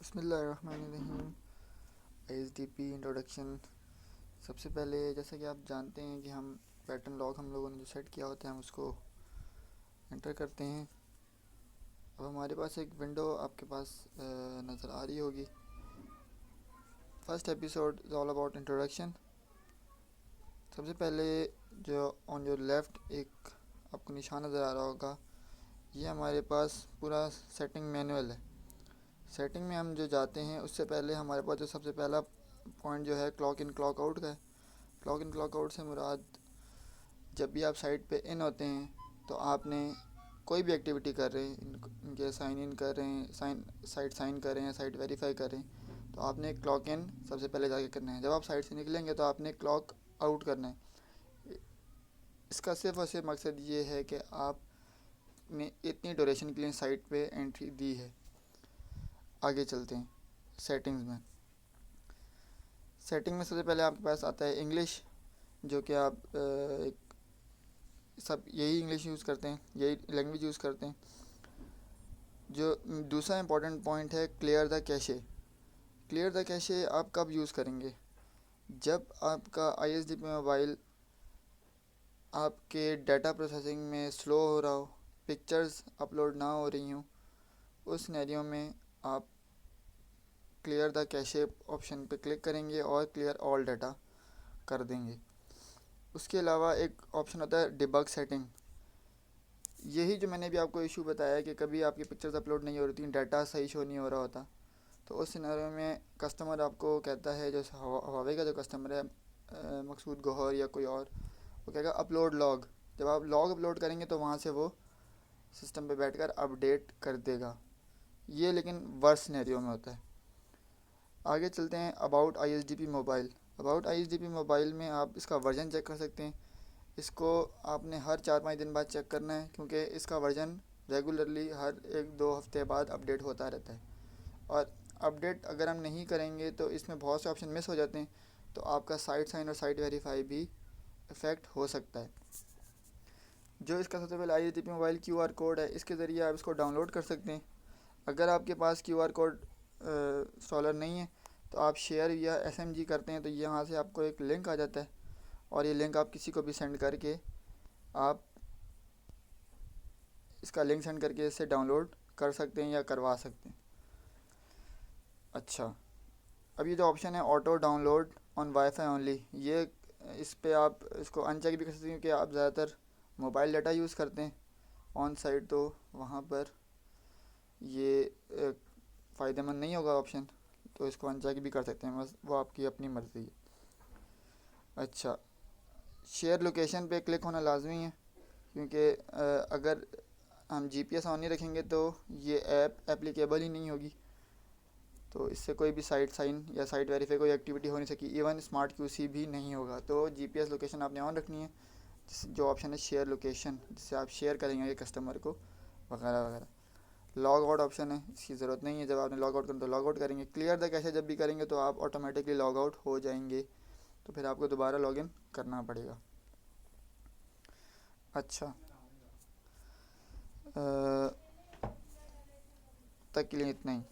बिस्मिल्लाहिर्रहमानिर्रहीम। ISDP introduction. सबसे पहले जैसा कि आप जानते हैं कि हम पैटर्न लॉग हम लोगों ने जो सेट किया होता है हम उसको एंटर करते हैं। अब हमारे पास एक विंडो आपके पास नज़र आ रही होगी। First episode is all about introduction. सबसे पहले जो ऑन योर लेफ़्ट एक आपको निशान नज़र आ रहा होगा, ये हमारे पास पूरा सेटिंग मैनुअल है। सेटिंग में हम जो जाते हैं उससे पहले हमारे पास जो सबसे पहला पॉइंट जो है क्लॉक इन क्लॉक आउट का है। क्लॉक इन क्लॉक आउट से मुराद जब भी आप साइट पे इन होते हैं तो आपने कोई भी एक्टिविटी कर रहे हैं, इनके साइन इन कर रहे हैं, साइट कर रहे हैं, साइट वेरीफाई कर रहे हैं, तो आपने क्लॉक इन सबसे पहले जाके करना है। जब आप साइट से निकलेंगे तो आपने क्लॉक आउट करना है। इसका सिर्फ और सिर्फ मकसद ये है कि आपने इतनी ड्यूरेशन के लिए साइट पे एंट्री दी है। आगे चलते हैं सेटिंग्स में। सेटिंग में सबसे पहले आपके पास आता है इंग्लिश, जो कि आप एक सब यही इंग्लिश यूज़ करते हैं, यही लैंग्वेज यूज़ करते हैं। जो दूसरा इंपॉर्टेंट पॉइंट है clear the cache. Clear the cache आप कब यूज़ करेंगे? जब आपका ISDP मोबाइल आपके डाटा प्रोसेसिंग में स्लो हो रहा हो, पिक्चर्स अपलोड ना हो रही हों, उस सिनेरियो में आप क्लियर द कैशे ऑप्शन पे क्लिक करेंगे और क्लियर ऑल डाटा कर देंगे। उसके अलावा एक ऑप्शन होता है डिबग सेटिंग। यही जो मैंने भी आपको इशू बताया कि कभी आपकी पिक्चर्स अपलोड नहीं हो रही थी, डाटा सही शो नहीं हो रहा होता, तो उस सिनेरियो में कस्टमर आपको कहता है, जो हवावे का जो कस्टमर है मकसूद गौहर या कोई और, वो कहेगा अपलोड लॉग। जब आप लॉग अपलोड करेंगे तो वहाँ से वो सिस्टम पे बैठकर अपडेट कर देगा। ये लेकिन वर्स्ट सिनेरियो में होता है। आगे चलते हैं about ISDP mobile. About ISDP mobile में आप इसका वर्जन चेक कर सकते हैं। इसको आपने हर 4-5 दिन बाद चेक करना है, क्योंकि इसका वर्जन रेगुलरली हर 1-2 हफ्ते बाद अपडेट होता रहता है। और अपडेट अगर हम नहीं करेंगे तो इसमें बहुत से ऑप्शन मिस हो जाते हैं, तो आपका साइट साइन और साइट वेरीफाई भी इफ़ेक्ट हो सकता है। जो इसका सबसे पहले ISDP मोबाइल QR कोड है, इसके ज़रिए आप इसको डाउनलोड कर सकते हैं। अगर आपके पास QR कोड इंस्टॉलर नहीं है तो आप शेयर या SMG करते हैं तो यहाँ से आपको एक लिंक आ जाता है, और ये लिंक आप किसी को भी सेंड करके आप इसका लिंक सेंड करके इससे डाउनलोड कर सकते हैं या करवा सकते हैं। अच्छा, अब ये जो ऑप्शन है auto download on wifi only, ये इस पे आप इसको अनचेक भी कर सकते हैं कि आप ज़्यादातर मोबाइल डाटा यूज़ करते हैं ऑन साइट, तो वहाँ पर ये फ़ायदेमंद नहीं होगा ऑप्शन, तो इसको अनचेक भी कर सकते हैं, बस वो आपकी अपनी मर्ज़ी है। अच्छा, शेयर लोकेशन पे क्लिक होना लाजमी है, क्योंकि अगर हम GPS ऑन नहीं रखेंगे तो ये ऐप एप्लीकेबल ही नहीं होगी, तो इससे कोई भी साइट साइन या साइट वेरीफाई कोई एक्टिविटी हो नहीं सकी, इवन स्मार्ट QC भी नहीं होगा। तो GPS लोकेशन आपने ऑन रखनी है, जो ऑप्शन है शेयर लोकेशन, जिससे आप शेयर करेंगे कस्टमर को वगैरह वगैरह। लॉग आउट ऑप्शन है, इसकी ज़रूरत नहीं है, जब आपने लॉग आउट करना तो लॉग आउट करेंगे। क्लियर द कैशे जब भी करेंगे तो आप ऑटोमेटिकली लॉग आउट हो जाएंगे, तो फिर आपको दोबारा लॉगिन करना पड़ेगा। अच्छा, तक के लिए इतना ही।